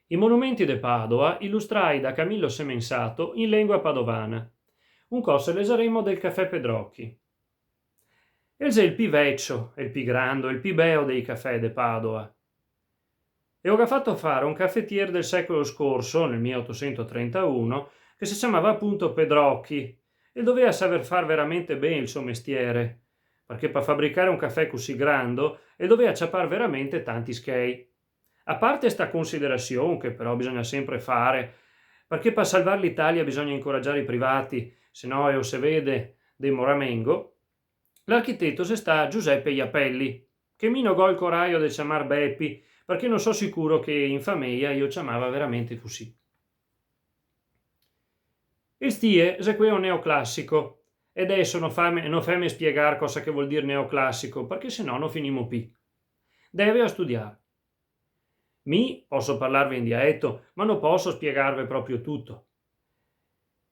I monumenti de Padova illustrai da Camillo Semensato in lingua padovana. Un coso leseremo del caffè Pedrocchi. Else il pi vecchio, il pi grande, il pi beo dei caffè de Padova. E ho fatto fare un caffettiere del secolo scorso, nel 1831, che si chiamava appunto Pedrocchi e doveva saper far veramente bene il suo mestiere, perché per fabbricare un caffè così grande e doveva ciapar veramente tanti schei. A parte sta considerazione che però bisogna sempre fare, perché per salvare l'Italia bisogna incoraggiare i privati, se no o se vede dei Moramengo, l'architetto se sta Giuseppe Iapelli, che mi nogò il coraio del chiamar Beppi, perché non so sicuro che in famiglia io chiamava veramente così. Il stie se qui è un neoclassico, ed adesso non fammi spiegare cosa che vuol dire neoclassico, perché se no non finimo più. Deve a studiare. Mi posso parlarvi in dialetto, ma non posso spiegarvi proprio tutto.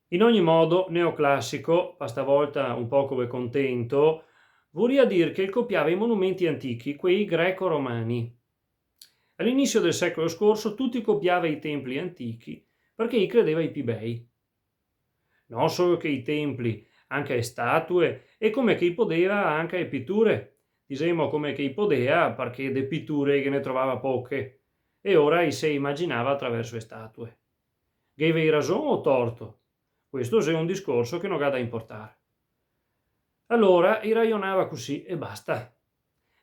In ogni modo, neoclassico, a stavolta un po' come contento, vorrà dire che copiava i monumenti antichi, quei greco-romani. All'inizio del secolo scorso tutti copiava i templi antichi perché i credeva i più bei. Non solo che i templi, anche le statue e come che i podeva anche le pitture. Diciamo come che i podea perché de pitture che ne trovava poche e ora i se immaginava attraverso le statue. Gave ragione o torto? Questo è un discorso che non ha da importare. Allora i ragionava così e basta.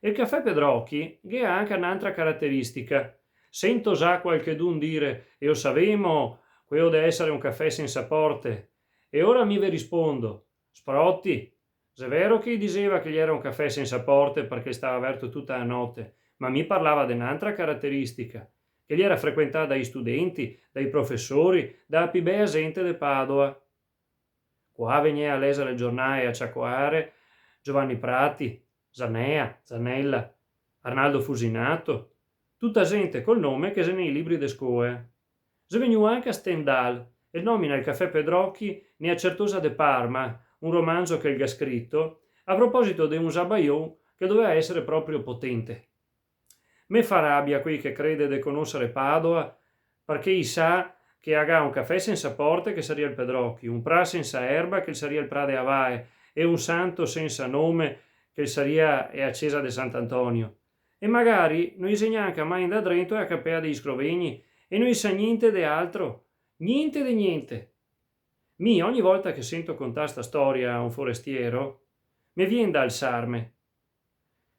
Il caffè Pedrocchi ha anche un'altra caratteristica. Sento già qualchedun dire, e lo savemo, quello deve essere un caffè senza porte. E ora mi ve rispondo, Sprotti, è vero che gli diceva che gli era un caffè senza porte perché stava aperto tutta la notte, ma mi parlava di un'altra caratteristica, che gli era frequentata dai studenti, dai professori, da più bella gente de Padova. Qua veniva a leggere il giornale a ciacquare Giovanni Prati, Zanea, Zanella, Arnaldo Fusinato, tutta gente col nome che se nei libri de scuola. Se veniva anche a Stendhal e nomina il caffè Pedrocchi ne a Certosa de Parma, un romanzo che il ha scritto, a proposito di un zabaion che doveva essere proprio potente. Me fa rabbia qui che crede di conoscere Padova, perché i sa che ha un caffè senza porte che sarebbe il Pedrocchi, un pra senza erba che sarebbe il pra de Avae e un santo senza nome che sarebbe a Cesa de Sant'Antonio. E magari non insegna anche mai da Drento e a Capea degli Scrovegni e non sa niente di altro, niente di niente. Ogni volta che sento contare sta storia a un forestiero, mi viene da alzarmi,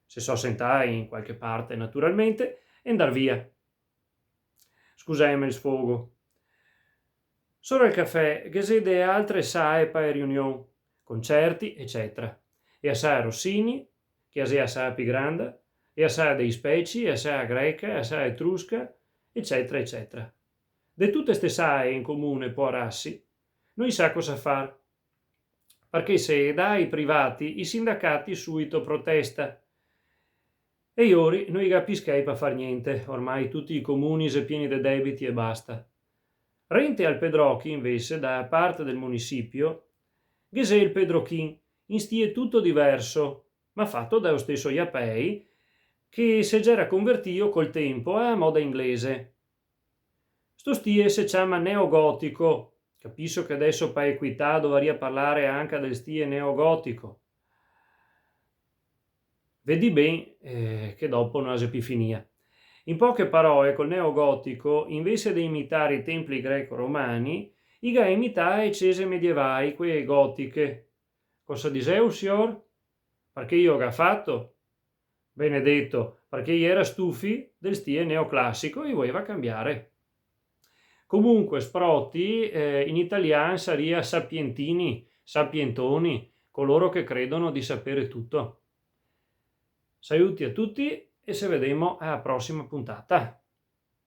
se so sentare in qualche parte naturalmente, e andar via. Scusatemi il sfogo. Solo il caffè, che si de altre sae per riunion, concerti, eccetera. E assai a Rossini, che è assai più grande, e assai dei speci, e assai a greca, e assai etrusca, eccetera, eccetera. De tutte ste sae in comune può rassi, non sa cosa far, perché se dai privati, i sindacati subito protesta. E iori non capiscei per far niente, ormai tutti i comuni se pieni di debiti e basta. Rente al Pedrocchi, invece, da parte del municipio, Gesè il Pedrochin, in stie tutto diverso, ma fatto dallo stesso Iapei, che se già era convertito col tempo a moda inglese. Sto stie si chiama neogotico, capisco che adesso per equità dovrei parlare anche del stie neogotico. Vedi ben che dopo non ha più finia. In poche parole, col neogotico, invece di imitare i templi greco-romani, iga imitare le chiese medievali, quelle gotiche. Cosa diseu, signor? Perché io ho fatto? Benedetto, perché io era stufi del stile neoclassico e voleva cambiare. Comunque, Sprotti in italiano sarebbe sapientini, sapientoni, coloro che credono di sapere tutto. Saluti a tutti e se vedremo alla prossima puntata.